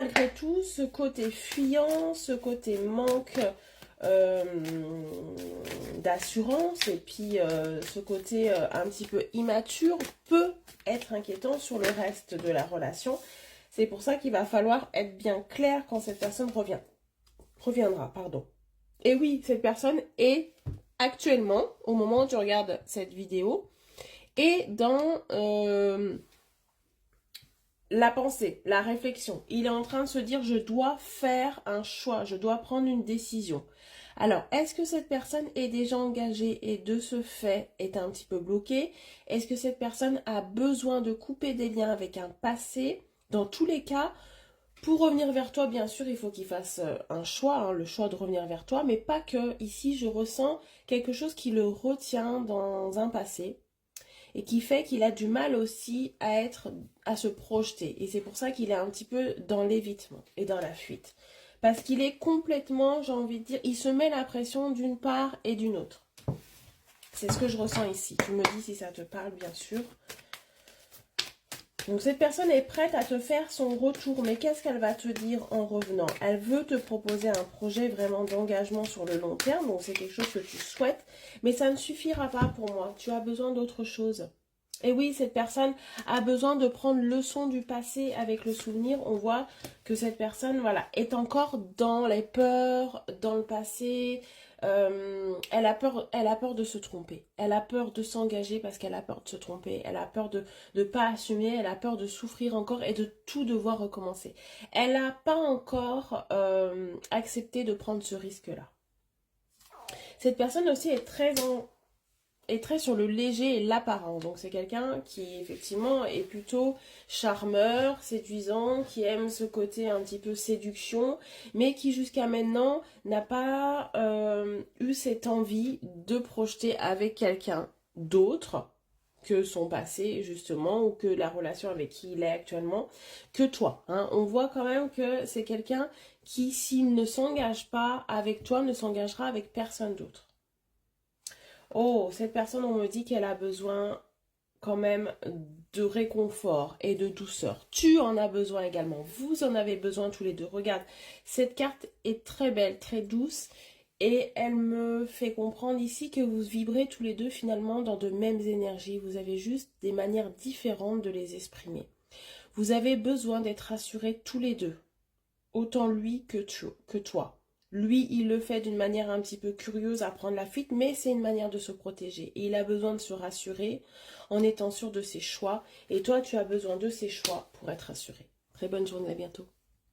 malgré tout, ce côté fuyant, ce côté manque d'assurance et puis ce côté un petit peu immature peut être inquiétant sur le reste de la relation. C'est pour ça qu'il va falloir être bien clair quand cette personne reviendra. Pardon. Et oui, cette personne est actuellement, au moment où tu regardes cette vidéo, et dans la pensée, la réflexion. Il est en train de se dire, je dois faire un choix, je dois prendre une décision. Alors, est-ce que cette personne est déjà engagée et de ce fait est un petit peu bloquée? Est-ce que cette personne a besoin de couper des liens avec un passé? Dans tous les cas, pour revenir vers toi, bien sûr, il faut qu'il fasse un choix, hein, le choix de revenir vers toi, mais pas que. Ici, je ressens quelque chose qui le retient dans un passé et qui fait qu'il a du mal aussi à se projeter. Et c'est pour ça qu'il est un petit peu dans l'évitement et dans la fuite. Parce qu'il est complètement, j'ai envie de dire, il se met la pression d'une part et d'une autre. C'est ce que je ressens ici. Tu me dis si ça te parle, bien sûr. Donc cette personne est prête à te faire son retour, mais qu'est-ce qu'elle va te dire en revenant? Elle veut te proposer un projet vraiment d'engagement sur le long terme, donc c'est quelque chose que tu souhaites, mais ça ne suffira pas pour moi, tu as besoin d'autre chose. Et oui, cette personne a besoin de prendre leçon du passé avec le souvenir. On voit que cette personne, voilà, est encore dans les peurs, dans le passé. Elle a peur de se tromper. Elle a peur de s'engager parce qu'elle a peur de se tromper. Elle a peur de ne pas assumer. Elle a peur de souffrir encore et de tout devoir recommencer. Elle n'a pas encore accepté de prendre ce risque-là. Cette personne aussi est très sur le léger et l'apparent. Donc c'est quelqu'un qui effectivement est plutôt charmeur, séduisant, qui aime ce côté un petit peu séduction, mais qui jusqu'à maintenant n'a pas eu cette envie de projeter avec quelqu'un d'autre que son passé justement, ou que la relation avec qui il est actuellement, que toi. Hein. On voit quand même que c'est quelqu'un qui, s'il ne s'engage pas avec toi, ne s'engagera avec personne d'autre. Oh, cette personne, on me dit qu'elle a besoin quand même de réconfort et de douceur. Tu en as besoin également. Vous en avez besoin tous les deux. Regarde, cette carte est très belle, très douce. Et elle me fait comprendre ici que vous vibrez tous les deux finalement dans de mêmes énergies. Vous avez juste des manières différentes de les exprimer. Vous avez besoin d'être rassurés tous les deux. Autant lui que toi. Lui, il le fait d'une manière un petit peu curieuse à prendre la fuite, mais c'est une manière de se protéger. Et il a besoin de se rassurer en étant sûr de ses choix. Et toi, tu as besoin de ses choix pour être rassuré. Très bonne journée, à bientôt.